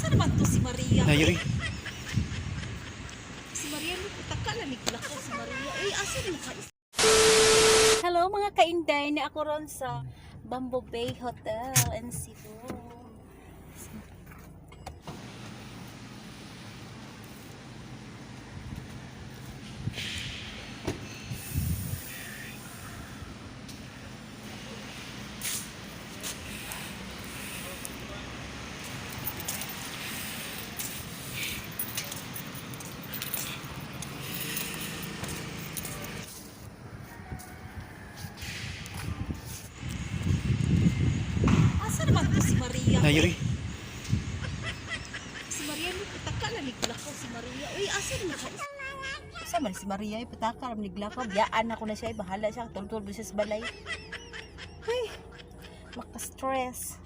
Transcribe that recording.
Asa naman to si Maria? Nayri. Si Maria, taka na ko si Maria. Asa naman ka? Hello mga kainday, ni ako ron sa Bamboo Bay Hotel in Cebu. Si Maria. Nayri. Si Maria, pataka na niglakaw si Maria. Asa naman ka? Asa man si Maria, pataka na niglakaw. Biyaan ako na siya, bahala siya. Tulog-tulog siya sa balay. Ay, maka-stress.